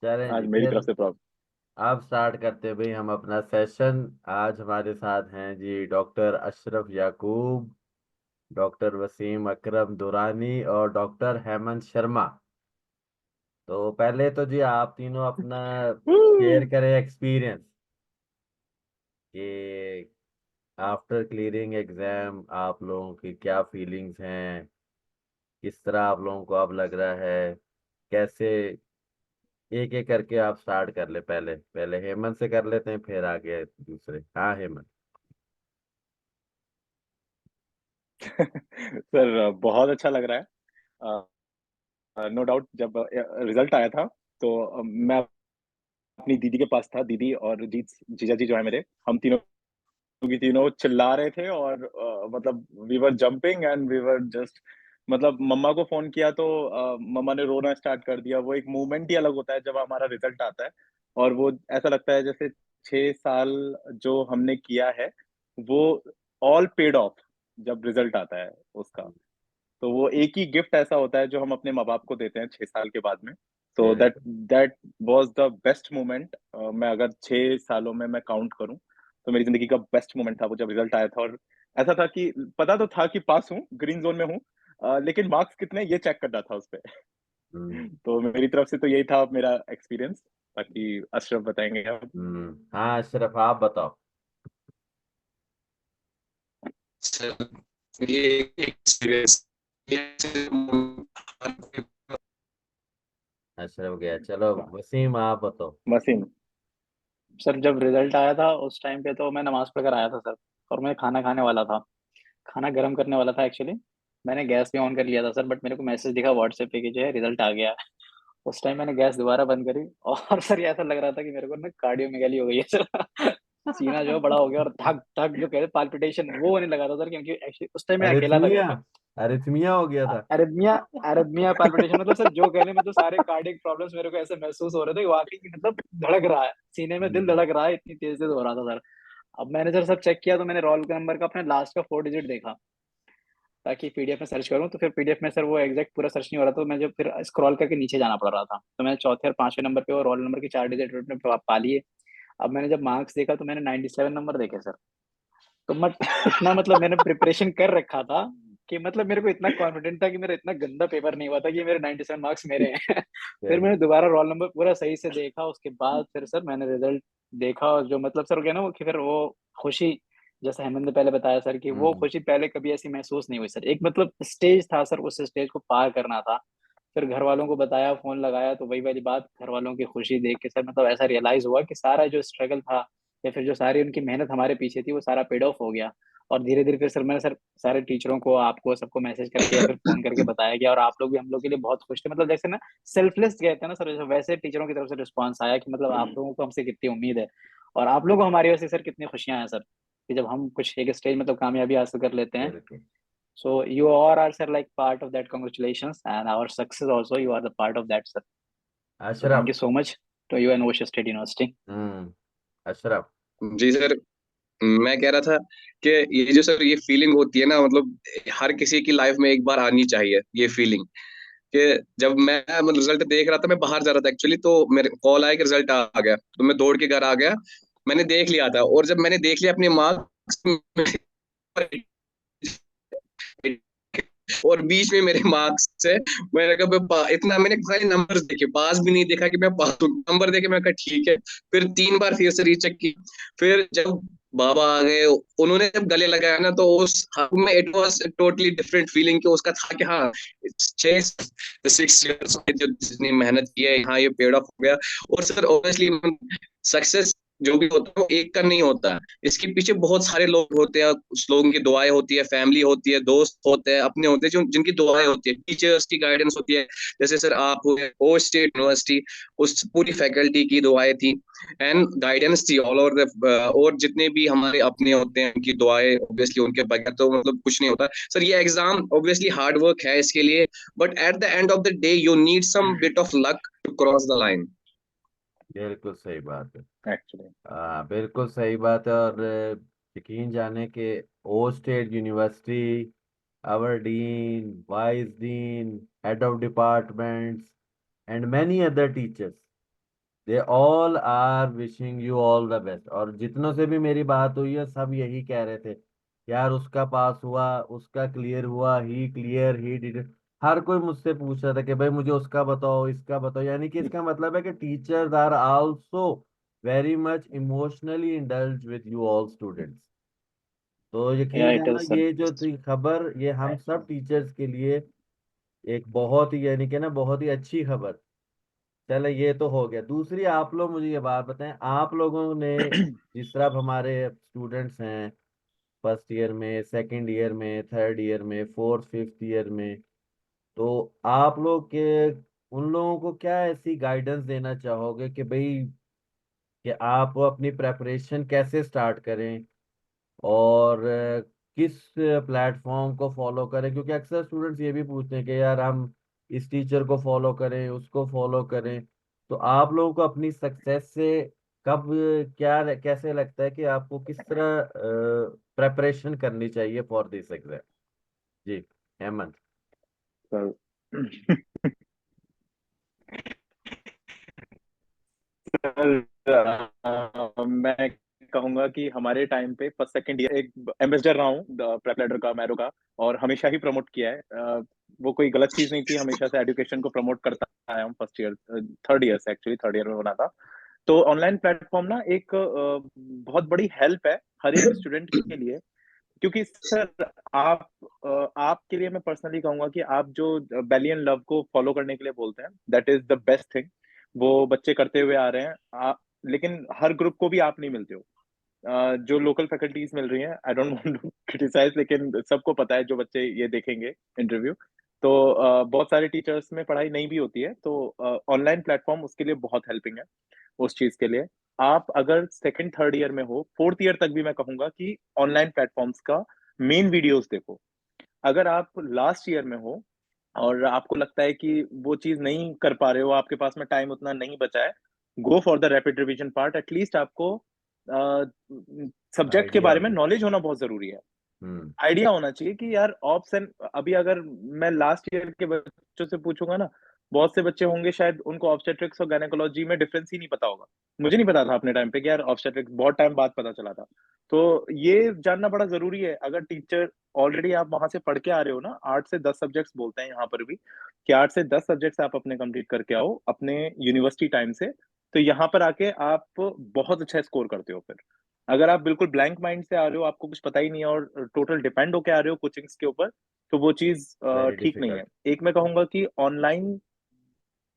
चलें आज जी मेरी फिर। तरफ से प्रॉब्लम। अब स्टार्ट करते हैं भाई हम अपना सेशन। आज हमारे साथ हैं जी डॉक्टर अशरफ याकूब, डॉक्टर वसीम अकरम दुरानी और डॉक्टर हेमंत शर्मा। तो पहले तो जी आप तीनों अपना शेयर करें एक्सपीरियंस कि आफ्टर क्लियरिंग एग्जाम आप लोगों की क्या फीलिंग्स हैं, किस तरह आप लोगों को अब लग रहा है, कैसे। एक एक करके आप स्टार्ट कर ले। पहले पहले हेमंत से कर लेते हैं, फिर आगे दूसरे। हाँ हेमंत। सर बहुत अच्छा लग रहा है। नो डाउट जब रिजल्ट आया था तो मैं अपनी दीदी के पास था। दीदी और जीजा जी जो है मेरे, हम तीनों की तीनों चिल्ला रहे थे और मतलब we were jumping and we were just, मतलब मम्मा को फोन किया तो मम्मा ने रोना स्टार्ट कर दिया। वो एक मोमेंट ही अलग होता है जब हमारा रिजल्ट आता है, और वो ऐसा लगता है जैसे 6 साल जो हमने किया है वो ऑल पेड ऑफ जब रिजल्ट आता है उसका। तो वो एक ही गिफ्ट ऐसा होता है जो हम अपने माँ बाप को देते हैं 6 साल के बाद में। तो दैट बिल्कुल। That was the best moment. मैं अगर 6 सालों में मैं काउंट करूं तो मेरी जिंदगी का बेस्ट मोमेंट था वो जब रिजल्ट आया था। और ऐसा था कि पता तो था कि पास हूँ, ग्रीन जोन में हूँ, लेकिन मार्क्स कितने ये चेक करना था उस पे। हम्म। तो मेरी तरफ से तो यही था मेरा एक्सपीरियंस। बाकी अशरफ बताएंगे आप। हाँ अशरफ आप बताओ। सर ये एक एक्सपीरियंस अशरफ गया, चलो वसीम आप बताओ। वसीम। सर जब रिजल्ट आया था उस टाइम पे तो मैं नमाज पढ़कर आया था सर। और मैं खाना खाने वाला था, खाना गर्म करने वाला था एक्चुअली। मैंने गैस भी ऑन कर लिया था सर, बट मेरे को मैसेज दिखा व्हाट्सएप पे कि जो है रिजल्ट आ गया। उस टाइम मैंने गैस दोबारा बंद करी और सर ये ऐसा लग रहा था कि मेरे को ना कार्डियोमेगाली हो गई है सर। सीना जो है बड़ा हो गया और धक धक जो कहते पाल्पिटेशन वो होने लगा था सर, क्योंकि एक्चुअली उस टाइम मैं अकेला था घर अरिथमिया, पे। अरिथमिया हो गया था। अरिथमिया, अरिथमिया पाल्पिटेशन मतलब सर जो कहने मतलब सारे कार्डियक प्रॉब्लम्स मेरे को ऐसे महसूस हो रहे थे कि वाकई की मतलब धड़क रहा है, सीने में दिल हम्म। धड़क रहा है, इतनी तेज से हो रहा था सर। अब मैंने सर सब चेक किया तो मैंने रोल नंबर का अपने लास्ट का 4 डिजिट देखा ताकि पीडीएफ में सर्च करूं, तो फिर पीडीएफ में सर वो एग्जैक्ट पूरा सर्च नहीं हो रहा, तो मैं जब फिर स्क्रॉल करके नीचे जाना पड़ रहा था, तो मैंने चौथे और पांचवें नंबर पे वो रोल नंबर के 4 डिजिट में पा लिए। अब मैंने जब मार्क्स देखा तो मैंने 97 नंबर देखे सर। तो मत इतना मतलब मैंने प्रिपरेशन कर रखा था कि मतलब मेरे को इतना कॉन्फिडेंट था कि मेरा इतना गंदा पेपर नहीं हुआ था कि मेरे 97 मार्क्स मेरे हैं। फिर फिर मैंने दोबारा रोल नंबर पूरा सही से देखा, उसके बाद फिर सर मैंने रिजल्ट देखा, और जो मतलब सर हो गया ना वो कि फिर वो खुशी, जैसे हेमंत ने पहले बताया सर कि वो हम्म। खुशी पहले कभी ऐसी महसूस नहीं हुई सर। एक मतलब स्टेज था सर, उस स्टेज को पार करना था। फिर घर वालों को बताया, फोन लगाया, तो वही वाली बात, घर वालों की खुशी देख के सर मतलब ऐसा रियलाइज हुआ कि सारा जो स्ट्रगल था या फिर जो सारी उनकी मेहनत हमारे पीछे थी वो सारा पेड ऑफ हो गया। और धीरे धीरे फिर सर मैंने सर सारे टीचरों को, आपको सबको मैसेज करके या फिर फोन करके बताया गया, और आप लोग भी हम लोग के लिए बहुत खुश थे, मतलब जैसे ना सेल्फलेस गए थे ना सर, वैसे टीचरों की तरफ से रिस्पॉन्स आया कि मतलब आप लोगों को हमसे कितनी उम्मीद है, और आप लोगों को हमारी वजह से सर कितनी खुशियां हैं सर, कि जब हम कुछ एक स्टेज मतलब कामयाबी हासिल कर लेते हैं। बिल्कुल। So you all are sir like part of that, congratulations, and our success also you are the part of that sir. So thank Ashraf. you so much to you and Osha State University. Ashraf. जी sir, मैं कह रहा था कि ये जो sir ये feeling होती है ना, मतलब हर किसी की लाइफ में एक बार आनी चाहिए ये फीलिंग। कि जब मैं मतलब रिजल्ट देख रहा था, मैं बाहर जा रहा था एक्चुअली, तो मेरे कॉल आया कि रिजल्ट आ गया, तो मैं दौड़ के घर आ गया। मैंने देख लिया था, और जब मैंने देख लिया अपने मार्क्स और बीच में मेरे मार्क्स से, मैंने कहा इतना मैंने खाली नंबर देखे, पास भी नहीं देखा कि मैं पास हूँ, नंबर देखे, मैं कहा ठीक है। फिर 3 बार फिर से रीचेक की। फिर जब बाबा आ गए, उन्होंने जब गले लगाया ना, तो उस में it was totally different feeling, कि उसका था कि हाँ 6 6 इयर्स जो जितनी मेहनत की है, हाँ ये पेड ऑफ हो गया। और सर ऑब्वियसली सक्सेस जो भी होता है वो एक का नहीं होता है, इसके पीछे बहुत सारे लोग होते हैं, कुछ लोगों की दुआएं होती है, फैमिली होती है, दोस्त होते हैं, अपने होते हैं, जो जिनकी दुआएं होती है, टीचर्स की गाइडेंस होती है। जैसे सर आप हुए ओ स्टेट यूनिवर्सिटी, उस पूरी फैकल्टी की दुआएं थी एंड गाइडेंस थी ऑल ओवर द। और जितने भी हमारे अपने होते हैं उनकी दुआएं, ऑब्वियसली उनके बगैर तो मतलब कुछ नहीं होता सर। ये एग्जाम ऑब्वियसली हार्ड वर्क है इसके लिए, but at the end of the day you need some bit of luck to cross the line. बिल्कुल सही बात है। एक्चुअली बिल्कुल सही बात है। और यकीन जाने के Osh state University, our dean, vice dean, head of departments and many other teachers, they all are wishing you all the best. और जितनों से भी मेरी बात हुई है सब यही कह रहे थे, यार उसका पास हुआ, उसका क्लियर हुआ, ही क्लियर, ही डिड। हर कोई मुझसे पूछ रहा था कि भाई मुझे उसका बताओ, इसका बताओ। यानी कि इसका मतलब है कि teachers are also very much emotionally indulge with you all students. तो या यकीन इट जाना इज सर। ये जो थी खबर, ये हम सब टीचर्स के लिए एक बहुत ही, यानी कि ना, बहुत ही अच्छी खबर। चलो ये तो हो गया। दूसरी, आप लोग मुझे ये बात बताएं, आप लोगों ने जिस तरह अब हमारे स्टूडेंट्स हैं फर्स्ट ईयर में, सेकंड ईयर में, थर्ड ईयर में, फोर्थ फिफ्थ ईयर में, तो आप लोग के उन लोगों को क्या ऐसी गाइडेंस देना चाहोगे कि भाई कि आप अपनी प्रेपरेशन कैसे स्टार्ट करें और किस प्लेटफॉर्म को फॉलो करें? क्योंकि अक्सर स्टूडेंट्स ये भी पूछते हैं कि यार हम इस टीचर को फॉलो करें, उसको फॉलो करें। तो आप लोगों को अपनी सक्सेस से कब, क्या कैसे लगता है कि आपको किस तरह प्रेपरेशन करनी चाहिए फॉर दिस एग्जाम? जी, हेमंत। सर मैं कहूंगा कि हमारे टाइम पे फर्स्ट सेकंड ईयर एक एम्बेसडर रहा हूँ प्रेप लीडर का, मैरो का, और हमेशा ही प्रमोट किया है। वो कोई गलत चीज नहीं थी, हमेशा से एजुकेशन को प्रमोट करता आया हूँ। फर्स्ट ईयर, थर्ड ईयर से, एक्चुअली थर्ड ईयर में बना था। तो ऑनलाइन प्लेटफॉर्म ना एक बहुत बड़ी हेल्प है हर एक स्टूडेंट के लिए। क्योंकि सर आप आपके लिए मैं पर्सनली कहूंगा कि आप जो बेलियन लव को फॉलो करने के लिए बोलते हैं, that is the best thing. वो बच्चे करते हुए आ रहे हैं। लेकिन हर ग्रुप को भी आप नहीं मिलते हो। जो लोकल फैकल्टीज मिल रही हैं, I don't want to criticise, लेकिन सबको पता है जो बच्चे ये देखेंगे इंटरव्यू, तो बहुत सारे टीचर्स में पढ़ाई नहीं भी होती है। तो ऑनलाइन प्लेटफॉर्म उसके लिए बहुत हेल्पिंग है उस चीज के लिए। आप अगर सेकंड थर्ड ईयर में हो, फोर्थ ईयर तक भी मैं कहूंगा कि ऑनलाइन प्लेटफॉर्म्स का मेन वीडियोस देखो। अगर आप लास्ट ईयर में हो और आपको लगता है कि वो चीज नहीं कर पा रहे हो, आपके पास में टाइम उतना नहीं बचा है, go for the rapid revision part. At least आपको सब्जेक्ट के आइडिया बारे में होना नॉलेज चाहिए। होना बहुत जरूरी है। हम्म। आइडिया होना चाहिए कि यार ऑप्शन, अभी अगर मैं लास्ट ईयर के बच्चों से पूछूंगा ना, बहुत से बच्चे होंगे शायद उनको ऑब्स्टेट्रिक्स और गायनेकोलॉजी में डिफरेंस ही नहीं पता होगा। मुझे नहीं पता था अपने टाइम पे कि यार ऑब्स्टेट्रिक्स, बहुत टाइम बाद पता चला था। तो ये जानना बड़ा जरूरी है। अगर टीचर ऑलरेडी आप वहां से पढ़ के आ रहे हो ना, 8 से 10 सब्जेक्ट्स बोलते हैं यहाँ पर भी, कि 8 से 10 सब्जेक्ट्स आप अपने कंप्लीट करके आओ अपने यूनिवर्सिटी टाइम से, तो यहाँ पर आके आप बहुत अच्छा स्कोर करते हो। फिर अगर आप बिल्कुल ब्लैंक माइंड से आ रहे हो, आपको कुछ पता ही नहीं है और टोटल डिपेंड होके आ रहे हो कोचिंग्स के ऊपर, तो वो चीज वेरी ठीक नहीं है। डिफिकल्ट। एक मैं कहूंगा कि ऑनलाइन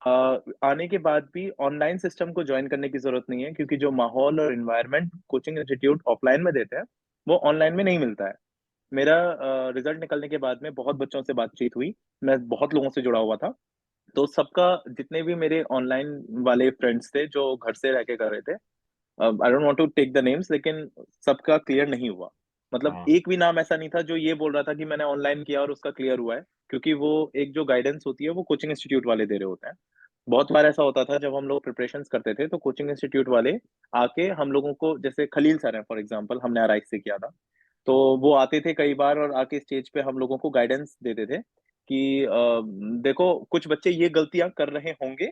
आने के बाद भी ऑनलाइन सिस्टम को ज्वाइन करने की जरूरत नहीं है, क्योंकि जो माहौल और एनवायरनमेंट कोचिंग इंस्टीट्यूट ऑफलाइन में देते हैं वो ऑनलाइन में नहीं मिलता है। मेरा रिजल्ट निकलने के बाद में बहुत बच्चों से बातचीत हुई, मैं बहुत लोगों से जुड़ा हुआ था। तो सबका, जितने भी मेरे ऑनलाइन वाले फ्रेंड्स थे जो घर से रह के कर रहे थे, I don't want to take the names, लेकिन सबका क्लियर नहीं हुआ। मतलब हाँ। एक भी नाम ऐसा नहीं था जो ये बोल रहा था कि मैंने ऑनलाइन किया और उसका क्लियर हुआ है। क्योंकि वो एक जो गाइडेंस होती है वो कोचिंग इंस्टीट्यूट वाले दे रहे होते हैं। बहुत बार ऐसा होता था जब हम लोग प्रिपरेशंस करते थे, तो कोचिंग इंस्टीट्यूट वाले आके हम लोगों को, जैसे खलील सर हैं फॉर एग्जांपल, हमने आरआईएस से किया था, तो वो आते थे कई बार और आके स्टेज पे हम लोगों को गाइडेंस देते थे कि देखो कुछ बच्चे ये गलतियां कर रहे होंगे,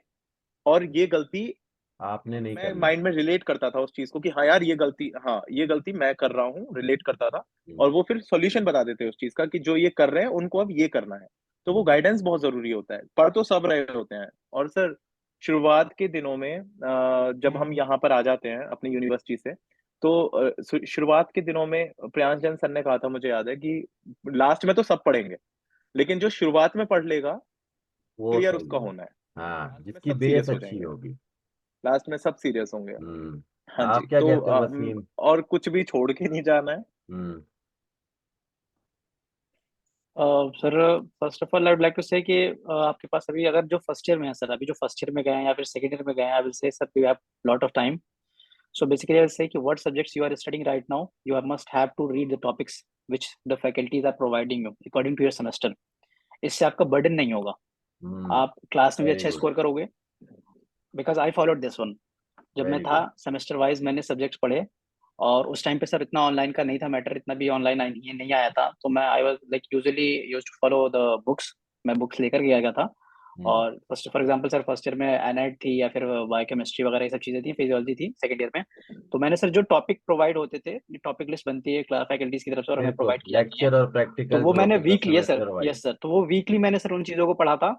और ये गलती, आपने नहीं मैं करनी। माइंड में रिलेट करता था उस चीज को कि हाँ यार ये गलती, हाँ ये गलती मैं कर रहा हूँ, रिलेट करता था। हम्म। और वो फिर सॉल्यूशन बता देते उस चीज का कि जो ये कर रहे हैं उनको अब ये करना है। तो वो हम्म। गाइडेंस बहुत जरूरी होता है। पढ़ तो सब रहे होते हैं। और सर शुरुआत के दिनों में जब हम यहाँ पर आ जाते हैं अपनी यूनिवर्सिटी से, तो शुरुआत के दिनों में प्रियांश जैन सर ने कहा था, मुझे याद है, कि लास्ट में तो सब पढ़ेंगे, लेकिन जो शुरुआत में पढ़ लेगा, वो क्लियर सही उसका है। होना है। हाँ, लास्ट में जिसकी सब बेस सीरियस हो अच्छी जाएंगे। होगी। लास्ट में सब सीरियस होंगे। हम्म। हाँ जी। आप क्या तो कहते हो वसीम? और कुछ भी छोड़ के नहीं जाना है। हम्म। Sir, first of all I would like to say कि आपके पास अभी अगर जो फर्स्ट ईयर में है सर, अभी जो फर्स्ट ईयर में गए हैं या फिर सेकंड ईयर में गए हैं, I will say sir you have lot of time. So basically, I'll say कि what subjects you are studying right now, you must have to read the topics which the faculties are providing you according to your semester. इससे आपका burden नहीं होगा. हम्म। आप class में भी very अच्छा good. Score करोगे. Because I followed this one. जब मैं वेरी था गुड। सेमेस्टर वाइज मैंने सब्जेक्ट्स पढ़े. और उस टाइम पे सर इतना ऑनलाइन का नहीं था मैटर, इतना भी ऑनलाइन नहीं आया था. तो मैं I was like usually used to follow the books. मैं बुक्स लेकर गया था. और first for example sir first year में एनाइट थी या फिर बायोकेमिस्ट्री वगैरह ये सब चीजें थी, फिजियोलॉजी थी सेकंड ईयर में। तो मैंने सर जो टॉपिक प्रोवाइड होते थे, टॉपिक लिस्ट बनती है क्लास फैकल्टीज की तरफ से और हमें बिल्कुल, प्रोवाइड किया जाती है। लेक्चर और तो प्रैक्टिकल वो जो मैंने होते थे weekly, yes sir, semester wise. Yes sir, तो वो वीकली मैंने सर उन चीजों को पढ़ा था।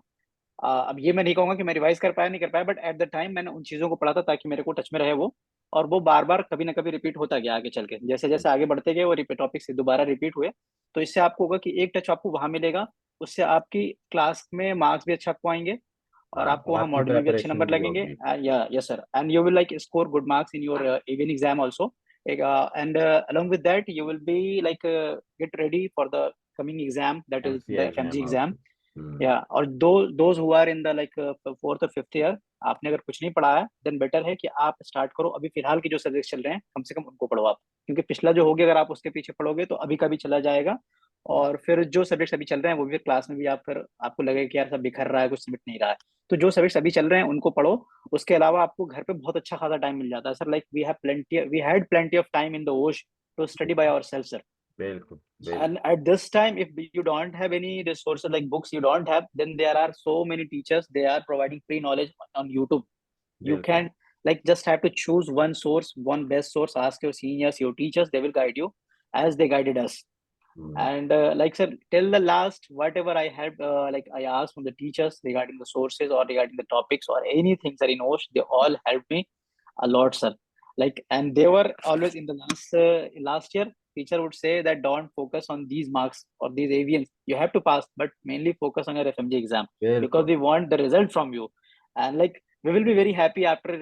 अब ये मैं नहीं कहूंगा कि मैं रिवाइज कर पाया नहीं कर पाया, बट एट द टाइम मैंने उन चीजों को पढ़ा था ताकि मेरे को टच में रहे वो। और वो बार बार कभी ना कभी रिपीट होता गया आगे चल के, जैसे जैसे आगे बढ़ते गए वो टॉपिक से दोबारा रिपीट हुए। तो इससे आपको होगा कि एक टच आपको वहां मिलेगा, उससे आपकी क्लास में मार्क्स भी अच्छा आपको आएंगे और हाँ, आपको और वहाँ आपकी मॉडल में भी अच्छे प्रेपरेशन नंबर भी लगेंगे। होगी। या yes sir, and you will like score good marks in your even exam also. And along with that you will be like get ready for the coming exam, that is MCA the FMG exam exam। आपको। Hmm. या और those who are in the like fourth और fifth year, आपने अगर कुछ नहीं पढ़ा है देन बेटर है कि आप स्टार्ट करो अभी फिलहाल के जो सब्जेक्ट चल रहे हैं कम से कम उनको पढ़ो आप, क्योंकि पिछला जो हो गया अगर आप उसके पीछे पढ़ोगे तो अभी का भी चला जाएगा। और फिर जो सब्जेक्ट्स अभी चल रहे हैं वो भी क्लास में भी आप फिर आपको लगेगा कि यार सब बिखर रहा है, कुछ समझ नहीं रहा है। तो जो सब्जेक्ट्स अभी चल रहे हैं उनको पढ़ो। उसके अलावा आपको घर पे बहुत अच्छा खासा टाइम मिल जाता है sir, like we had plenty of time in the Osh to study by ourselves sir. बिल्कुल बिल्कुल। And at this time if you don't have any resources like books you don't have, then there are so many teachers, they are providing free knowledge on YouTube. You बिल्कुल। can like just have to choose one source, one best source, ask your seniors, your teachers, they will guide you as they guided us. Hmm. And like sir, till the last whatever I had like I asked from the teachers regarding the sources or regarding the topics or anything sir in OSH, they all helped me a lot sir. Like, and they were always in the last year, teacher would say that don't focus on these marks or these avians, you have to pass, but mainly focus on your FMG exam because बिल्कुल। we want the result from you. And like we will be very happy after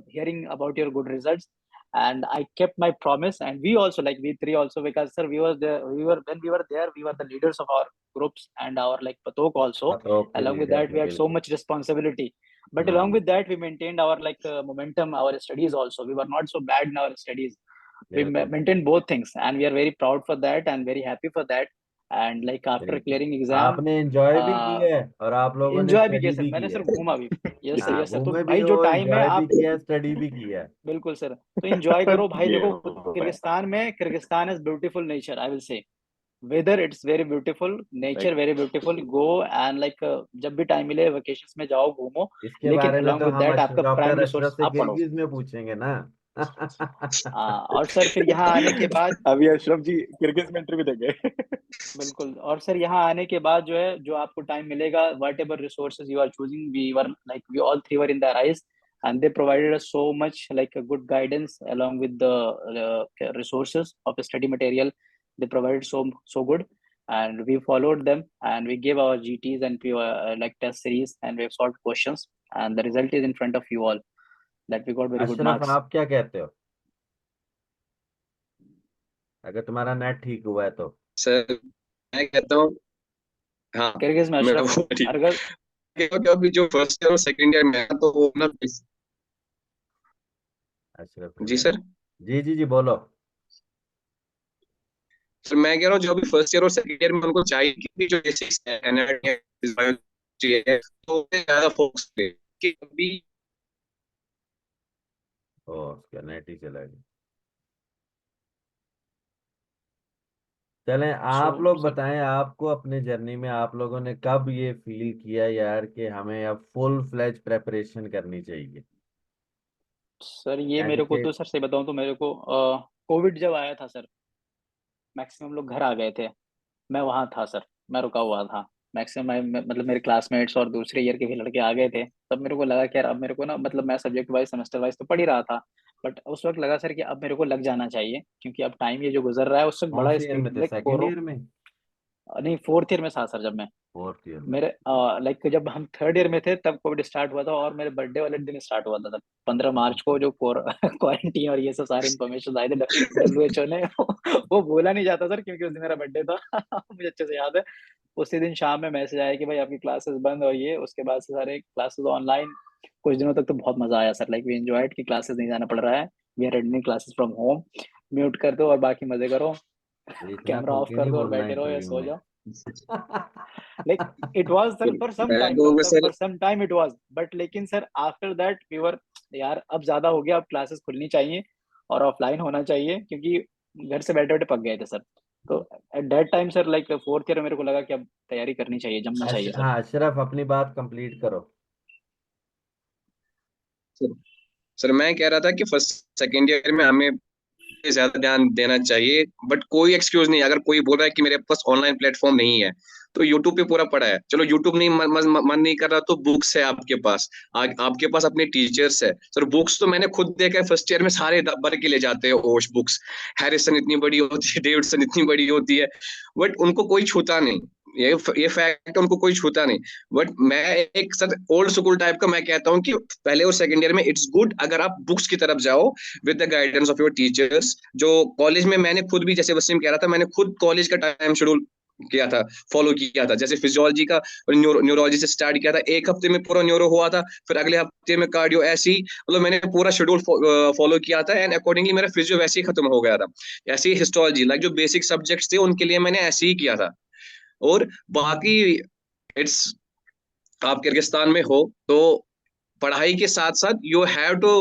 hearing about your good results. And I kept my promise, and we also, like we three also, because sir we were there, we were when we were there we were the leaders of our groups and our like patok also. पतों के Along with leader that थे we had so बिल्कुल। much responsibility, but along hmm. with that we maintained our like momentum, our studies also, we were not so bad in our studies. We बिल्कुल maintained both things and we are very proud for that and very happy for that. And like after बिल्कुल। clearing exam, आपने enjoy भी uh, किया है और आप लोगों ने enjoy भी किया स्टडी सर भी मैंने की सर, है। घूमा भी। यस सर, हाँ, यस सर, तो घूमे भी भाई जो हो, टाइम है एंजॉय भी आप, किया, स्टडी भी किया। बिल्कुल सर, तो एंजॉय करो भाई। ये देखो हुआ है। किर्गिस्तान में, Kyrgyzstan is beautiful nature I will say, whether it's very beautiful, nature very beautiful, go and like जब भी टाइम मिले वेकेशंस में जाओ घूमो। इसके लेकिन बारे में along तो with हम that आपका डॉक्टर प्राइम अशरफ रिसोर्स से आप पढ़ो। किर्गिज में पूछेंगे ना। और सर फिर यहाँ आने के बाद, अभी अशरफ जी किर्गिज में इंटरव्यू देंगे। बिल्कुल, और सर यहाँ आने के बाद जो है जो आपको टाइम मिलेगा, whatever resources you are choosing, we were like we all three were in the rise and they provided us so much like a good guidance along with the resources of the study material. They provided so good, and we followed them and we gave our GTs and like test series and we've solved questions, and the result is in front of you all that we got very good Ashraf, marks. आप क्या कहते हो, अगर तुम्हारा net ठीक हुआ है तो? सर मैं कहता हूँ, हाँ किर्गिज में मेरा अशरफ, वो ठीक अरगल। है, क्योंकि अभी जो फर्स्ट ईयर और सेकंड ईयर में है तो वो ना, अशरफ जी रिजल्ट। सर। जी जी जी, बोलो। सर मैं कह रहा हूँ जो अभी फर्स्ट ईयर और सेकंड ईयर में उनको चाहिए कि जो बेसिक्स है एनाटॉमी है, बायोलॉजी है, तो उस पे ज्यादा फोकस करें कि अभी। ओ, उसका नेट ही चला गया। चलें, सो आप लोग सर, बताएं, आपको अपने जर्नी में आप लोगों ने कब ये फील किया यार कि हमें अब फुल फ्लेज प्रेपरेशन करनी चाहिए? सर ये यानी मेरे को कि तो सर सही बताऊं तो मेरे को कोविड जब आया था सर, मैक्सिमम लोग घर आ गए थे, मैं वहां था सर, मैं रुका हुआ था। मैक्सिमम मतलब मेरे क्लासमेट्स और दूसरे ईयर के भी लड़के आ गए थे, तब मेरे को लगा कि यार अब मेरे को ना, मतलब मैं सब्जेक्ट वाइज सेमेस्टर वाइज तो पढ़ ही रहा था, बट उस वक्त लगा सर कि अब मेरे को लग जाना चाहिए, क्योंकि अब टाइम ये जो गुजर रहा है उससे कौन बड़ा से ईयर स्पीड में थे, लाइक सेकेंड कोरो। ईयर में? नहीं, फोर्थ ईयर में था सर जब मैं, फोर्थ ईयर में? मेरे लाइक जब हम थर्ड ईयर में थे तब कोविड स्टार्ट हुआ था और मेरे बर्थडे वाले दिन स्टार्ट हुआ था तब 15 मार्च को, जो क्वारंटीन और ये सब सारे इन्फॉर्मेशन आए थे WHO ने। वो बोला नहीं जाता सर क्योंकि उस दिन मेरा बर्थडे था। मुझे अच्छे से याद है, उसी दिन शाम में मैसेज आया कि भाई आपकी क्लासेस बंद और ये, उसके बाद से सारे क्लासेस ऑनलाइन। कुछ दिनों तक तो बहुत मजा आया सर, लाइक वी एंजॉयड कि क्लासेस नहीं जाना पड़ रहा है, we are attending classes from home, mute कर दो और बाकी मजे करो, इतना कैमरा खुल ऑफ के कर नहीं दो और बोलना बैठे रहो या इंटरव्यू सो में। जाओ। like it was sir for some मैं time, तो sir, for some time it was, but लेकिन sir after that we were, यार अब ज्यादा हो गया, अब क्लासेस खुलनी चाहिए और ऑफलाइन होना चाहिए, क्योंकि घर से बैठे बैठे पक गए थे सर। तो at that time sir like fourth year मेरे को लगा कि अब तैयारी करनी चाहिए, जमना चाहिए सर। हाँ अशरफ अपनी बात कंप्लीट करो। सर सर मैं कह रहा था कि फर्स्ट सेकेंड ईयर में हमें ज्यादा ध्यान देना चाहिए, बट कोई एक्सक्यूज नहीं। अगर कोई बोल रहा है कि मेरे पास ऑनलाइन प्लेटफॉर्म नहीं है, तो यूट्यूब पे पूरा पड़ा है। चलो यूट्यूब नहीं मन नहीं कर रहा, तो बुक्स है आपके पास। आपके पास अपने टीचर्स है। सर बुक्स तो मैंने खुद देखा है, फर्स्ट ईयर में सारे भर के ले जाते हैं ओश बुक्स। हैरिसन इतनी बड़ी होती है, डेविडसन इतनी बड़ी होती है, बट उनको कोई छूता नहीं। ये फैक्ट उनको कोई छूता नहीं। बट मैं एक सर ओल्ड स्कूल टाइप का मैं कहता हूँ कि पहले और सेकंड ईयर में इट्स गुड अगर आप बुक्स की तरफ जाओ with the guidance of your teachers. जो कॉलेज में मैंने खुद भी, जैसे वसीम कह रहा था, मैंने खुद कॉलेज का टाइम शेड्यूल किया था, फॉलो किया था। जैसे फिजियोलॉजी का न्यूरोलॉजी से स्टार्ट किया था, एक हफ्ते में पूरा न्यूरो हुआ था, फिर अगले हफ्ते में कार्डियो, ऐसी मतलब मैंने पूरा शेड्यूल फॉलो किया था, एंड अकॉर्डिंगली मेरा फिजियो वैसे ही खत्म हो गया था। ऐसे ही हिस्टोलॉजी, लाइक जो बेसिक सब्जेक्ट्स थे उनके लिए मैंने ऐसे ही किया था। और बाकी इट्स, आप किर्गिस्तान में हो तो पढ़ाई के साथ साथ you have to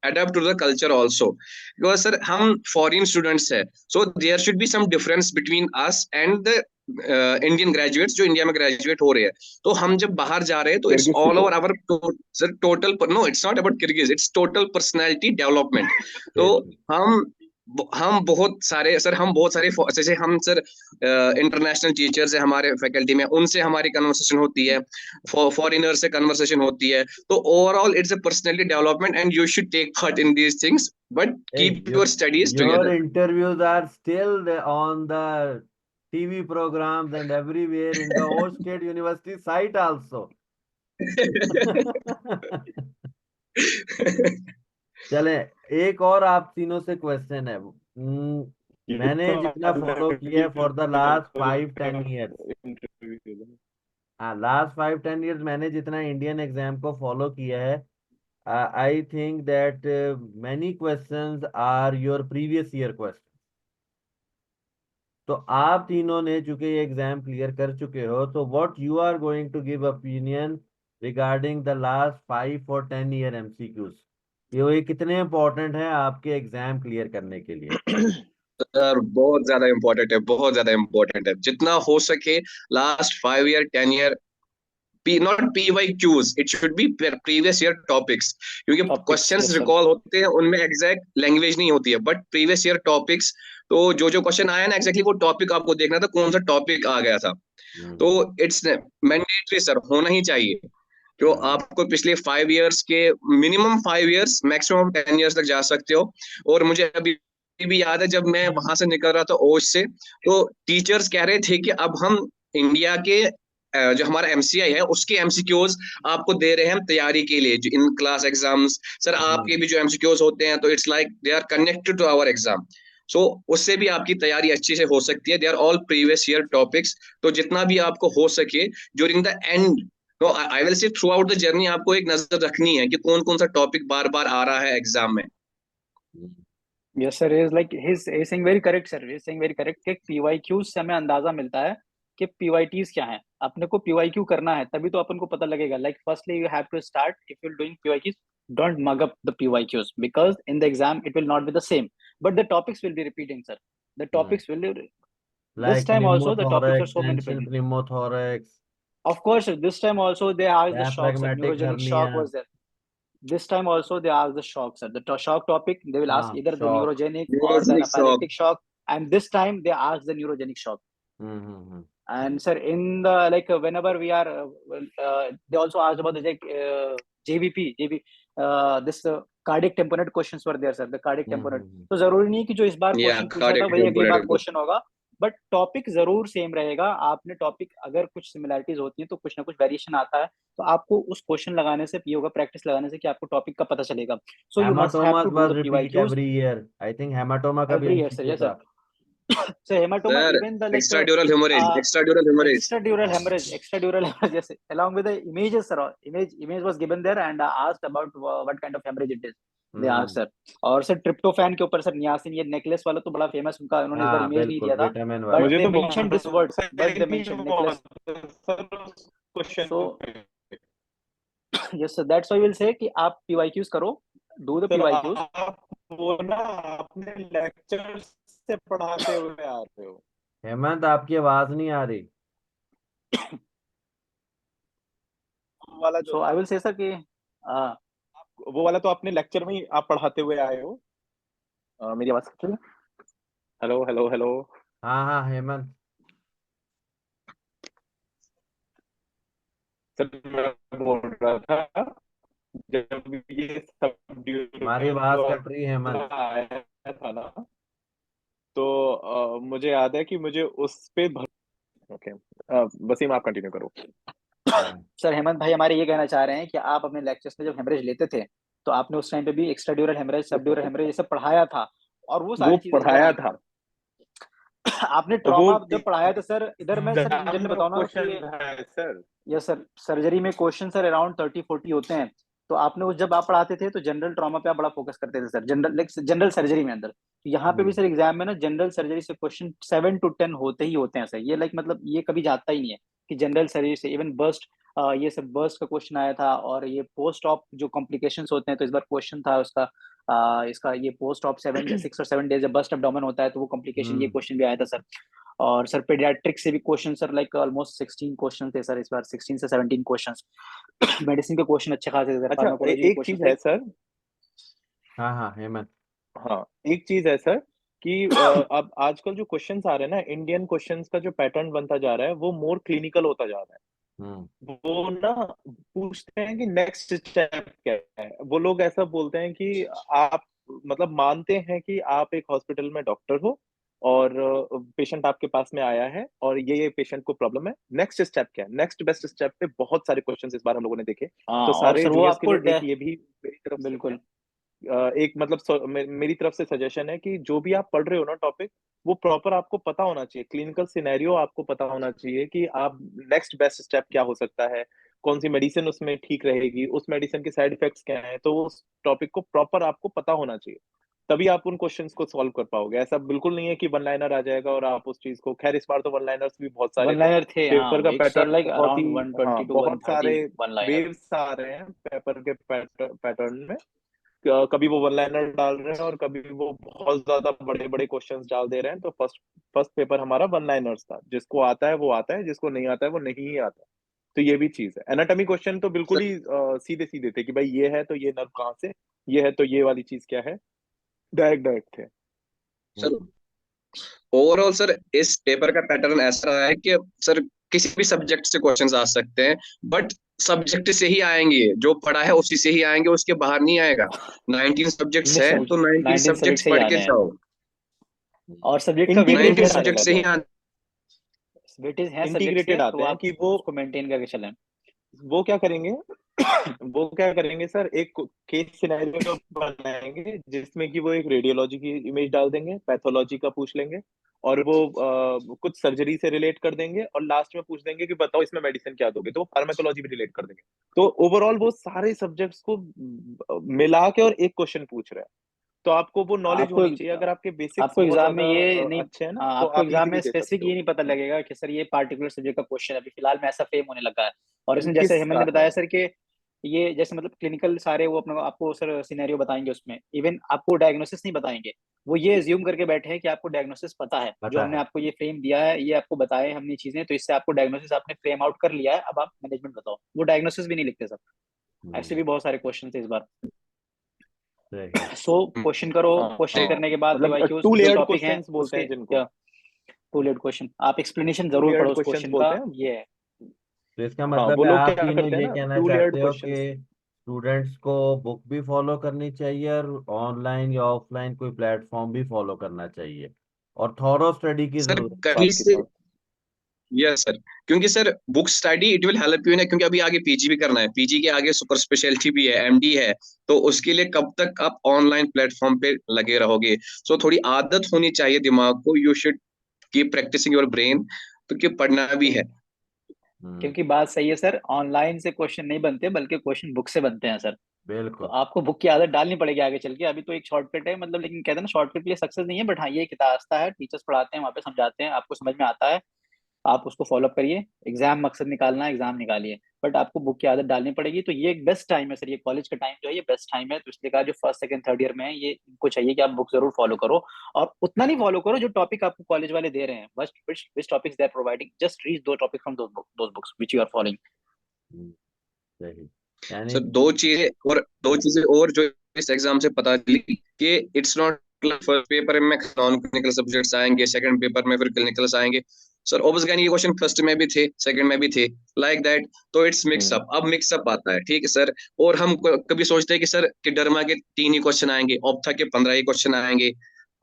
adapt to the culture also, because sir हम फॉरेन स्टूडेंट्स है, so there should be some difference between us and the Indian graduates जो इंडिया में ग्रेजुएट हो रहे हैं। तो हम जब बाहर जा रहे हैं तो it's Kyrgyz all over people। Our sir total, no it's not about Kyrgyz, it's total personality development. तो बिल्कुल। हम हम बहुत सारे सर, हम बहुत सारे जैसे हम सर इंटरनेशनल टीचर्स है हमारे फैकल्टी में, उनसे हमारी कन्वर्सेशन होती है, फॉरेनर से कन्वर्सेशन होती है। तो overall it's a personality development and you should take part in these things, but Hey, keep your studies your together. interviews are still on the TV programs and everywhere in the Old State University site also. चले, एक और आप तीनों से question है। ये मैंने तो जितना फॉलो किया है for the last 5-10 years, interview. हाँ लास्ट 5-10 years मैंने जितना इंडियन एग्जाम को फॉलो किया है, I think that many questions are your previous year questions. तो आप तीनों ने चूंकि ये एग्जाम क्लियर कर चुके हो, तो what you are going to give opinion regarding the last 5 और 10 year MCQs, ये कितने इंपॉर्टेंट है आपके एग्जाम क्लियर करने के लिए? सर बहुत ज्यादा इंपॉर्टेंट है, बहुत ज्यादा इंपॉर्टेंट है। जितना हो सके last 5 year 10 year, not PYQs, it should be previous year topics. क्योंकि topics, questions yes sir. Recall होते हैं उनमें एग्जैक्ट लैंग्वेज नहीं होती है, बट प्रीवियस ईयर टॉपिक्स। तो जो जो क्वेश्चन आया ना, एग्जैक्टली वो टॉपिक आपको देखना था, कौन सा टॉपिक आ गया था। तो हम्म। इट्स मैंडेटरी सर, होना ही चाहिए। जो हम्म। आपको पिछले 5 ईयर्स के, मिनिमम 5 ईयर्स, मैक्सिमम 10 ईयर्स तक जा सकते हो। और मुझे अभी भी याद है जब मैं वहां से निकल रहा था ओश से, तो टीचर्स कह रहे थे कि अब हम इंडिया के जो हमारा MCI है उसके MCQs आपको दे रहे हैं हम तैयारी के लिए, जो इन क्लास एग्जाम्स। सर आपके हम्म। भी जो MCQs होते हैं, तो it's like they are connected to our exam. So उससे भी आपकी तैयारी अच्छी से हो सकती है। They are all previous year topics. तो जितना भी आपको हो सके ड्यूरिंग द एंड, तो I will say through out the journey आपको एक नजर रखनी है कि कौन कौन सा टॉपिक बार बार आ रहा है एग्जाम में। Yes sir, is like his saying very correct sir, is saying very correct कि पीवाईक्यू से हमें अंदाजा मिलता है कि पीवाईटीज क्या है। अपने को पीवाईक्यू करना है तभी तो अपन को पता लगेगा। Like firstly you have to start, if you doing PYQs, don't mug up the PYQs because in the exam it will not be the same, but the topics will be repeating sir. The topics will, this like time also the topics are pneumothorax, so many tension repeating. pneumothorax, Of course sir, this time also they asked the shocks, sir. diaphragmatic Neurogenic shock hernia. was there. This time also they ask the shock, sir. The shock topic they will ask हाँ either the shock. neurogenic or the neurogenic shock. anaphylactic shock, and this time they ask the neurogenic shock. Hmm. And sir, in the like whenever we are, they also asked about the like, JVP, this cardiac tamponade questions were there, sir. The cardiac tamponade. तो जरूरी नहीं कि जो इस बार या question पूछा था cardiac वही अगली बार टेम्पोरेटर। क्वेश्चन होगा, बट टॉपिक जरूर सेम रहेगा। आपने टॉपिक अगर कुछ सिमिलैरिटीज होती है तो कुछ ना कुछ वेरिएशन आता है, तो आपको उस क्वेश्चन लगाने से ये होगा, प्रैक्टिस लगाने से कि आपको टॉपिक का पता चलेगा। So you must have haematomas to do was the repeat PYQs every year, I think haematoma का भी every year, sir. MCQ Yes, था। sir. So hematoma, sir even the like extradural haemorrhage, uh, extradural haemorrhage. extradural hemorrhage, extradural hemorrhage, yes, along with the images, sir. Image was given there and asked about what kind of hemorrhage it is. They asked, sir. और sir tryptophan के ऊपर sir niacin, ये necklace वाला तो बड़ा famous, उनका उन्होंने इस बार हाँ इमेज नहीं बिल्कुल, दिया था, विटामिन वाला। बट मुझे दे तो mention this word, but they mention necklace. Question. So yes sir, that's why will say कि आप पीवाईक्यूज करो, डू द सर पीवाईक्यूज। आप वो ना अपने लेक्चर से पढ़ाते हुए आ रहे हो। हेमंत, आपकी आवाज नहीं आ रही। वो वाला जो सो आई विल से सर कि वो वाला तो आपने लेक्चर में ही आप पढ़ाते हुए आए हो। मेरी आवाज कट रही है? Hello hello hello. हाँ हाँ हेमंत, सर मैं बोल रहा था, जब ये सब हमारी ड्यूरेबल आवाज कट रही है वाला हेमंत। आया था ना, तो मुझे याद है कि मुझे उस पे ओके, वसीम आप कंटिन्यू करो। हाँ सर हेमंत भाई हमारे ये कहना चाह रहे हैं कि आप अपने लेक्चर्स में जब हेमरेज लेते थे तो आपने उस टाइम पे भी एक्स्ट्रा ड्यूरल हेमरेज, सब ड्यूरल हेमरेज ये सब पढ़ाया था, और वो वो सारी चीजें इस बार पढ़ाया नहीं था, आपने वो ट्रॉमा जब पढ़ाया था सर, इधर मैं सर इन एग्जाम जनरल में बताऊं ना क्वेश्चन कि है सर। यस सर, सर्जरी में क्वेश्चन सर अराउंड 30-40 होते हैं। तो आपने उस जब आप पढ़ाते थे तो जनरल ट्रॉमा पे आप बड़ा फोकस करते थे sir, general like general surgery में अंदर, तो यहाँ पे भी हम्म सर एग्जाम में ना जनरल सर्जरी से क्वेश्चन 7 to 10 होते ही होते हैं सर, ये लाइक मतलब ये कभी जाता ही नहीं है कि जनरल सर्जरी से इवन बर्स्ट, ये सब बर्स्ट का क्वेश्चन आया था, और ये पोस्ट ऑप जो कॉम्प्लिकेशंस होते हैं तो इस बार क्वेश्चन था उसका, इसका ये पोस्ट ऑप 6 or 7 डेज जब बस्ट abdomen होता है तो वो कॉम्प्लिकेशन, ये हम्म क्वेश्चन भी आया था सर। और सर पेडियाट्रिक से भी question sir like almost 16 question थे सर इस बार, 16 से 17 क्वेश्चन मेडिसिन के क्वेश्चन अच्छे खासे थे सर, अच्छा, फार्माकोलॉजी के एक क्वेश्चन चीज है लाइक सर। हाँ हाँ हेमंत। हाँ, एक चीज है सर कि अब आजकल जो क्वेश्चंस आ रहे हैं ना, इंडियन क्वेश्चंस का जो पैटर्न बनता जा रहा है वो मोर क्लिनिकल होता जा रहा हम्म है। वो ना पूछते हैं कि नेक्स्ट स्टेप क्या है। वो लोग ऐसा बोलते हैं कि आप मतलब मानते हैं कि आप एक हॉस्पिटल में डॉक्टर हो और पेशेंट आपके पास में आया है और ये पेशेंट को प्रॉब्लम है, नेक्स्ट स्टेप क्या है, नेक्स्ट बेस्ट स्टेप पे बहुत सारे क्वेश्चंस इस बार हम लोगों ने देखे। हाँ, तो और सारे सर वो जूनियर्स के आपको लिए एक ये भी मेरी तरफ से है, बिल्कुल एक मतलब मेरी तरफ से सजेशन है कि जो भी आप पढ़ रहे हो ना टॉपिक, वो प्रॉपर आपको पता होना चाहिए, क्लिनिकल सिनेरियो आपको पता होना चाहिए कि आप नेक्स्ट बेस्ट स्टेप क्या हो सकता है, कौन सी मेडिसिन उसमें ठीक रहेगी, उस मेडिसिन के साइड इफेक्ट्स क्या हैं, तो उस टॉपिक को प्रॉपर आपको पता होना चाहिए। तभी आप उन क्वेश्चंस को सॉल्व कर पाओगे। ऐसा बिल्कुल नहीं है कि वन लाइनर आ जाएगा और आप उस चीज को, खैर इस बार तो वन लाइनर्स भी बहुत सारे वन थे, लाइनर थे, पेपर हाँ का एक सर पैटर्न लाइक बहुत ही, अराउंड वन हाँ ट्वेंटी टू वन बहुत थर्टी सारे वन लाइनर वेव्स आ रहे हैं पेपर के पैटर्न में। कभी वो वन लाइनर डाल रहे हैं और कभी वो बहुत ज्यादा बड़े बड़े क्वेश्चंस डाल दे रहे हैं। तो फर्स्ट फर्स्ट पेपर हमारा वन लाइनर्स था, जिसको आता है वो आता है, जिसको नहीं आता है वो नहीं ही आता। तो ये भी चीज है। एनाटॉमी क्वेश्चन तो बिल्कुल सर ही सीधे सीधे थे कि भाई ये है तो ये नर्व कहाँ से, ये है तो ये वाली चीज क्या है, डायरेक्ट डायरेक्ट थे। सर हम्म ओवरऑल सर इस पेपर का पैटर्न ऐसा रहा है कि सर किसी भी सब्जेक्ट से क्वेश्चंस आ सकते हैं, बट सब्जेक्ट से ही आएंगे, जो पढ़ा है उसी से ही आएंगे, उसके बाहर नहीं आएगा। 19 सब्जेक्ट्स इंग्लिश है सब तो 19 19 सब्जेक्ट सब्जेक्ट्स से ही पढ़ के आने हैं, जाओ। और सब्जेक्ट का वेटेज 19 है इंटीग्रेटेड सर, आने सब्जेक्ट से लगे ही हैं, वेटेज है सब्जेक्ट्स के, इंटीग्रेटेड तो आते हैं आप कि वो उसको मेंटेन करके चलें। वो क्या करेंगे वो क्या करेंगे सर, एक केस सिनेरियो बनाएंगे जिसमें कि वो एक रेडियोलॉजी की इमेज डाल देंगे, पैथोलॉजी का पूछ लेंगे, और वो कुछ सर्जरी से रिलेट कर देंगे, और लास्ट में पूछ देंगे कि बताओ इसमें मेडिसिन क्या दोगे, तो वो फार्माकोलॉजी भी रिलेट कर देंगे। तो ओवरऑल वो सारे सब्जेक्ट्स को मिला के और एक क्वेश्चन पूछ रहे हैं। तो आपको वो नॉलेज आपको होनी चाहिए। अगर आपके बेसिक्स आपको बहुत एग्जाम में ज्यादा ये नहीं, अच्छे हैं ना, हाँ तो आपको आप एग्जाम में इजीली दे स्पेसिफिक सकते ये हो। नहीं पता लगेगा कि सर ये पार्टिकुलर सब्जेक्ट का क्वेश्चन है, अभी फिलहाल में ऐसा फेम होने लगा है। और इसमें जैसे किस हेमंत ने बताया सर कि ये जैसे मतलब क्लिनिकल सारे वो अपने आपको सर सिनेरियो बताएंगे, उसमें इवन आपको डायग्नोसिस नहीं बताएंगे, वो ये एज्यूम करके बैठे हैं कि आपको डायग्नोसिस पता है, जो पता हमने है। आपको ये फ्रेम दिया है, ये आपको बताए हमने चीजें, तो इससे आपको डायग्नोसिस आपने फ्रेम आउट कर लिया है, अब आप मैनेजमेंट बताओ, वो डायग्नोसिस भी नहीं लिखते सर। ऐसे भी हम्म बहुत सारे क्वेश्चन थे इस बार। सही। सो क्वेश्चन करो, क्वेश्चन हाँ, करने के बाद मतलब पीवाईक्यूज टू जो लेयर्ड टॉपिक हैं क्वेश्चंस बोलते उसके हैं जिनको, क्या, टू लेट क्वेश्चन, आप एक्सप्लेनेशन टू जरूर लेयर्ड पढ़ो उस क्वेश्चंस क्वेश्चन का, बोलते हैं। ये है। तो इसका हाँ, मतलब वो है लोग आप क्या तीनों करते हैं ये ना, कहना टू लेयर्ड चाहते हो कि क्वेश्चंस। स्टूडेंट्स को बुक भी फॉलो करनी चाहिए और ऑनलाइन या ऑफलाइन कोई प्लेटफॉर्म भी फॉलो करना चाहिए, और थॉरो स्टडी की सर जरूरत कहीं आपकी पड़ती से, है। बात यस सर, क्योंकि sir book study it will help you ना, क्योंकि अभी आगे पीजी भी करना है, पीजी के आगे सुपर स्पेशलिटी भी है, एमडी है, तो उसके लिए कब तक आप ऑनलाइन प्लेटफॉर्म पे लगे रहोगे। सो थोड़ी आदत होनी चाहिए दिमाग को, you should keep practicing your brain, तो कि पढ़ना भी है। हम्म क्योंकि बात सही है सर, ऑनलाइन से क्वेश्चन नहीं बनते बल्कि क्वेश्चन बुक से बनते हैं सर। तो बिल्कुल। आपको बुक की आदत डालनी पड़ेगी आगे चल के, अभी तो एक शॉर्टकट है मतलब, लेकिन कहते हैं ना शॉर्टकट के लिए सक्सेस नहीं है, बट हाँ ये एक रास्ता है, टीचर्स पढ़ाते हैं वहाँ पे समझाते हैं, आपको समझ में आता है, आप उसको फॉलो अप करिए। एग्जाम मकसद निकालना है, एग्जाम निकालिए, बट आपको बुक की आदत डालनी पड़ेगी। तो ये एक बेस्ट टाइम है सर, ये कॉलेज का टाइम जो है ये बेस्ट टाइम है। तो इसलिए कहा जो फर्स्ट सेकंड थर्ड ईयर में है, ये इनको चाहिए कि आप बुक जरूर फॉलो करो, और उतना नहीं फॉलो करो जो टॉपिक आपको कॉलेज वाले दे रहे हैं, बस which topics they are providing, just read दो topic from those books which you are following. सही। यानी सर दो चीजें और जो इस एग्जाम से पता चली कि इट्स नॉट फर्स्ट पेपर में नॉन क्लिनिकल सब्जेक्ट्स आएंगे, सेकंड पेपर में फिर क्लिनिकल्स आएंगे। सर ऑब्वियसली ये क्वेश्चन फर्स्ट में भी थे, सेकंड में भी थे, लाइक दैट। तो इट्स मिक्स अप, अब मिक्स अप आता है, ठीक है सर। और हम कभी सोचते हैं कि सर कि डर्मा के 3 ही क्वेश्चन आएंगे, ऑप्था के 15 ही क्वेश्चन आएंगे।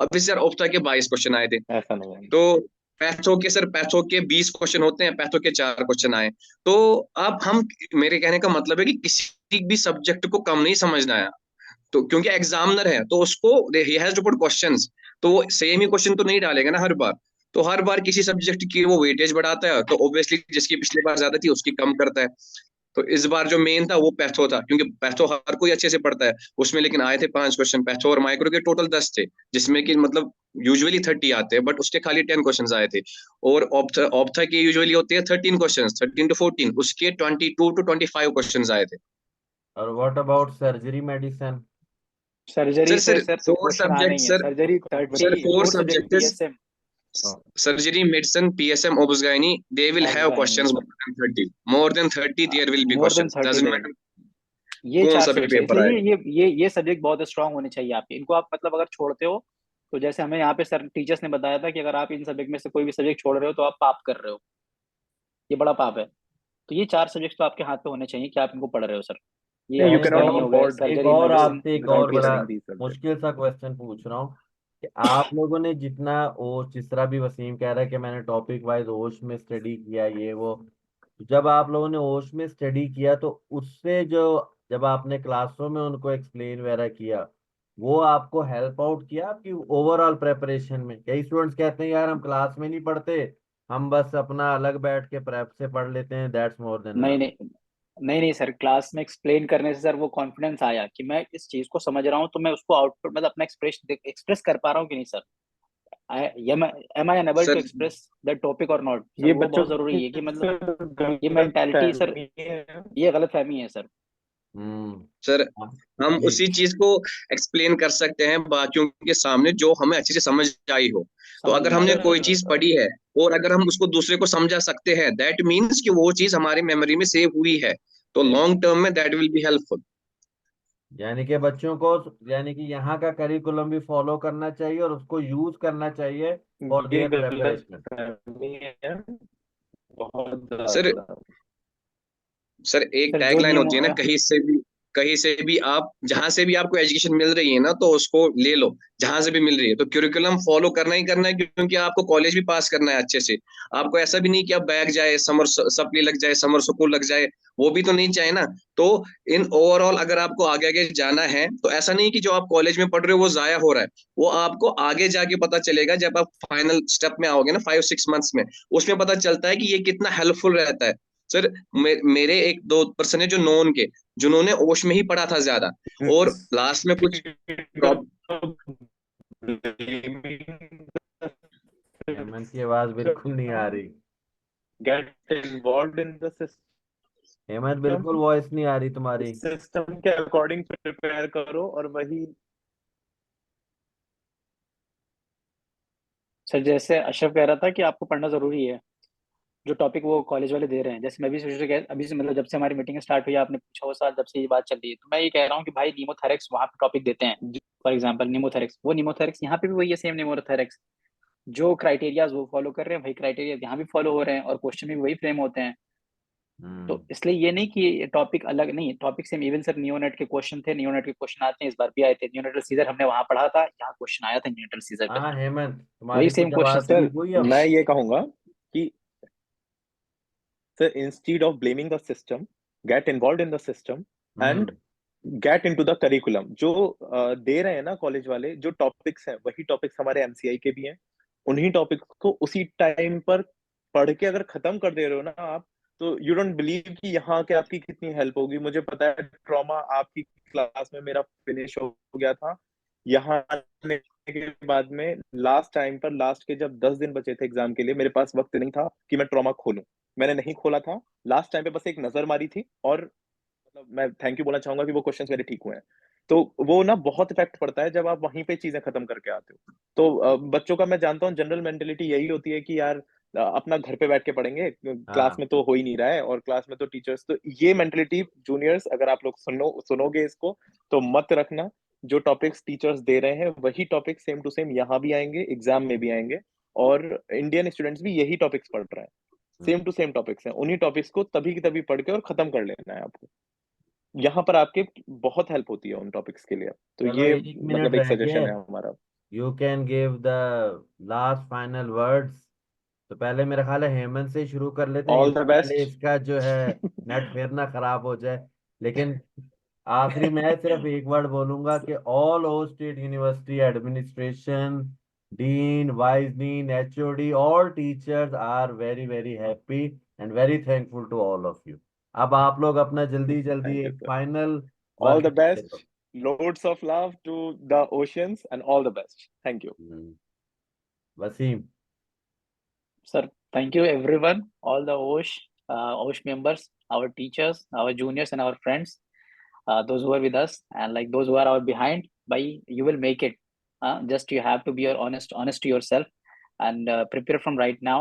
अभी सर ऑप्था के 22 क्वेश्चन आए थे। ऐसा नहीं है। तो पैथो के 20 क्वेश्चन होते हैं, पैथो के 4 क्वेश्चन आए। तो अब हम, मेरे कहने का मतलब है कि किसी भी सब्जेक्ट को कम नहीं समझना है। तो क्योंकि एग्जामिनर है तो उसको ही हैज टू पुट क्वेश्चंस, तो वो सेम ही क्वेश्चन तो नहीं डालेगा ना हर बार। तो हर बार किसी सब्जेक्ट की वो वेटेज बढ़ाता है, तो ऑब्वियसली जिसकी पिछली बार ज्यादा थी उसकी कम करता है। तो इस बार जो मेन था वो पैथो था, क्योंकि पैथो हर कोई अच्छे से पढ़ता है उसमें। लेकिन आए थे 5 क्वेश्चन पैथो, और माइक्रो के टोटल 10 थे, जिसमें कि मतलब यूजुअली 30 आते हैं, बट उसके खाली 10 क्वेश्चन आए थे। और ऑप्था के यूजुअली होते हैं 13 क्वेश्चन, 13 टू 14, उसके 22 टू 25 क्वेश्चन आए थे। और what about surgery medicine? Surgery sir से सर सर तो फोर क्वेश्चन आने सब्जेक्ट ही है, sir surgery sir 30, four 4 subject subject, PSM. surgery, medicine, PSM, obs-gynae, they will have obs questions more than 30. More than 30, there will be more than questions. 30 Doesn't there matter ये कौन 4 सा भी subject, paper इसलिए आएगा। ये subject बहुत strong होने चाहिए आपके। इनको आप मतलब अगर छोड़ते हो, तो जैसे हमें यहाँ पे सर टीचर्स ने बताया था कि अगर आप इन सब्जेक्ट में से कोई भी सब्जेक्ट छोड़ रहे हो तो आप पाप कर रहे हो, ये बड़ा पाप है। तो ये 4 सब्जेक्ट तो आपके हाथ पे होने चाहिए कि आप इनको पढ़ रहे हो सर। ये नहीं, यू मैं कैन एक ऑप्था नॉट नहीं और हो गए, अफोर्ड एक सर्जरी, और मेडिसिन आपसे एक और विदाउट बड़ा लर्निंग दीज सब्जेक्ट। मुश्किल सा क्वेश्चन पूछ रहा हूँ कि आप लोगों ने जितना, वो जिस तरह भी वसीम कह रहा है कि मैंने टॉपिक वाइज होश में स्टडी किया ये वो, जब आप लोगों ने होश में स्टडी किया तो उससे जो, जब आपने क्लासरूम में उनको एक्सप्लेन वगैरह किया, वो आपको हेल्प आउट किया आपकी ओवरऑल प्रेपरेशन में? कई स्टूडेंट्स कहते हैं यार हम क्लास में नहीं पढ़ते, हम बस अपना अलग बैठ के प्रेप से पढ़ लेते हैं, दैट्स मोर देन नहीं इनफ। नहीं नहीं नहीं सर, क्लास में एक्सप्लेन करने से सर वो कॉन्फिडेंस आया कि मैं इस चीज को समझ रहा हूँ, तो मैं उसको आउटपुट मतलब अपना एक्सप्रेस कर पा रहा हूँ कि नहीं sir. Am I unable to sir express that topic और नॉट सर, ये वो बच्चों बहुत जरूरी की है कि मतलब ये गलत मेंटालिटी सर, फहमी है। ये गलत फहमी है सर। हम्म। सर हाँ, हम जी। उसी चीज को एक्सप्लेन कर सकते हैं बाकियों के सामने जो हमें अच्छे से समझ आई हो। तो समझ अगर में आई हमने हो। कोई चीज पढ़ी है और अगर हम उसको दूसरे को समझा सकते हैं, दैट मीन्स कि वो चीज हमारी मेमोरी में सेव हुई है, तो लॉन्ग टर्म में दैट विल बी हेल्पफुल। यानी कि बच्चों को, यानी कि यहाँ का करिकुलम भी फॉलो करना चाहिए और उसको यूज करना चाहिए फॉर ये देयर गलत प्रेपरेशन। फहमी है बहुत सर ज्यादा। सर एक सर जो टैगलाइन नियम होती है ना, कहीं से भी आप, जहां से भी आपको एजुकेशन मिल रही है ना, तो उसको ले लो। जहां से भी मिल रही है तो क्यूरिकुलम फॉलो करना ही करना है, क्योंकि आपको कॉलेज भी पास करना है अच्छे से। आपको ऐसा भी नहीं कि आप बैग जाए, समर सप्ली लग जाए, समर स्कूल लग जाए, वो भी तो नहीं चाहे ना। तो इन ओवरऑल अगर आपको आगे आगे जाना है, तो ऐसा नहीं कि जो आप कॉलेज में पढ़ रहे हो वो जाया हो रहा है। वो आपको आगे जाके पता चलेगा जब आप फाइनल स्टेप में आओगे ना, 5-6 मंथ्स में, उसमें पता चलता है कि ये कितना हेल्पफुल रहता है। सर मेरे एक दो पर्सन है जो नॉन के, जिन्होंने ओश में ही पढ़ा था ज्यादा, और लास्ट में कुछ प्रॉब्लम। हेमंत की आवाज बिल्कुल नहीं आ रही। Get involve in the Hemant system, बिल्कुल वॉइस नहीं आ रही तुम्हारी। सिस्टम के अकॉर्डिंग प्रिपेयर करो और वही। सर जैसे अशरफ कह रहा था कि आपको पढ़ना जरूरी है, जो टॉपिक वो कॉलेज वाले दे रहे हैं। जैसे मैं भी सोच रहा अभी से, मतलब जब से हमारी मीटिंग स्टार्ट हुई है, आपने पूछा वो साल जब से ये बात चल रही है, तो मैं ये कह रहा हूँ कि भाई नीमोथेरेक्स वहाँ पे टॉपिक देते हैं। फॉर एग्जाम्पल नीमोथेरेक्स, वो नीमोथेरेक्स यहाँ पे भी वही है, सेम नीमोथेरेक्स। जो क्राइटेरियाज वो फॉलो कर रहे हैं, वही क्राइटेरिया यहाँ भी फॉलो हो रहे हैं, और क्वेश्चन भी वही फ्रेम होते हैं। तो हम्म। इसलिए ये नहीं कि टॉपिक अलग नहीं, topic same. Even sir neonate के क्वेश्चन थे, नियोनेट के क्वेश्चन आते हैं, इस बार भी आए थे। नियोनेटल सीजर हमने वहां पढ़ा था, यहाँ क्वेश्चन आया था नियोनेटल सीजर पे। हाँ हेमंत, वही तुम्हारी सेम कुछ क्वेश्चन आवाज थे। सर ठीक हुई अब? मैं ये कहूंगा कि sir instead of blaming the system, get involve in the system and hmm. Get into the curriculum. जो दे रहे हैं ना कॉलेज वाले, जो टॉपिक्स हैं वही टॉपिक्स हमारे एमसीआई के भी हैं। उन्हीं टॉपिक्स को उसी टाइम पर पढ़ के अगर खत्म कर दे रहे हो ना आप, तो यू डोंट बिलीव कि यहाँ के आपकी कितनी हेल्प होगी। मुझे पता है ट्रॉमा आपकी क्लास में मेरा फिनिश हो गया था, यहाँ आने के बाद में लास्ट टाइम पर, लास्ट के जब 10 दिन बचे थे एग्जाम के लिए, मेरे पास वक्त नहीं था कि मैं ट्रॉमा खोलूं। मैंने नहीं खोला था। लास्ट टाइम पे बस एक नजर मारी थी, और मतलब मैं थैंक यू बोलना चाहूंगा कि वो क्वेश्चंस मेरे ठीक हुए हैं। तो वो ना बहुत इफेक्ट पड़ता है जब आप वहीं पे चीजें खत्म करके आते हो। तो बच्चों का मैं जानता हूँ जनरल मेंटेलिटी यही होती है कि यार अपना घर पे बैठ के पढ़ेंगे, क्लास हाँ। में तो हो ही नहीं रहा है, और क्लास में तो टीचर्स, तो ये मेंटेलिटी जूनियर्स अगर आप लोग सुनोगे इसको, तो मत रखना। जो टॉपिक्स टीचर्स दे रहे हैं वही टॉपिक सेम टू सेम यहाँ भी आएंगे, एग्जाम में भी आएंगे, और इंडियन स्टूडेंट्स भी यही टॉपिक्स पढ़ रहे हैं। सेम टू सेम टॉपिक्स हैं, उन्हीं टॉपिक्स को तभी की तभी पढ़ के और खत्म कर लेना है आपको। यहाँ पर आपके बहुत हेल्प होती है उन टॉपिक्स के लिए। तो चलो ये 1 मिनट मतलब एक रह गए। सजेशन है हमारा। You can give the last final words. तो पहले मेरा ख्याल है हेमंत से शुरू कर लेते हैं, ऑल द इससे पहले बेस्ट। इसका जो है नेट फिर ना खराब हो जाए। लेकिन आखिरी मैं सिर्फ एक वर्ड बोलूंगा कि all Osh state University administration, dean, vice dean, HOD, all teachers are very very happy and very thankful to all of you. अब आप लोग अपना जल्दी जल्दी थैंक यू एक sir. Final all word the दे दो। Best. Loads of love to the Oshians and all the best. Thank you. Wasim. Sir, thank you everyone, all the OSH members, our teachers, our juniors, and our friends, those who are with us, and like those who are our behind. By you will make it. Just you have to be honest to yourself, and prepare from right now.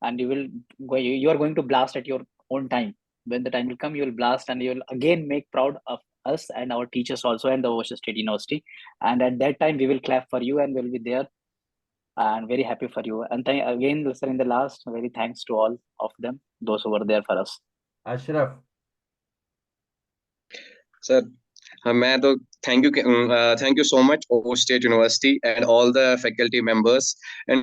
And you are going to blast at your own time. When the time will come, you will blast, and you will again make proud of us and our teachers also, and the OSH State University. And at that time, we will clap for you, and we'll be there and very happy for you. And again, sir, in the last, very thanks to all of them, those who were there for us. Ashraf. Sir हाँ, मैं तो thank you so much Osh state university and all the faculty members and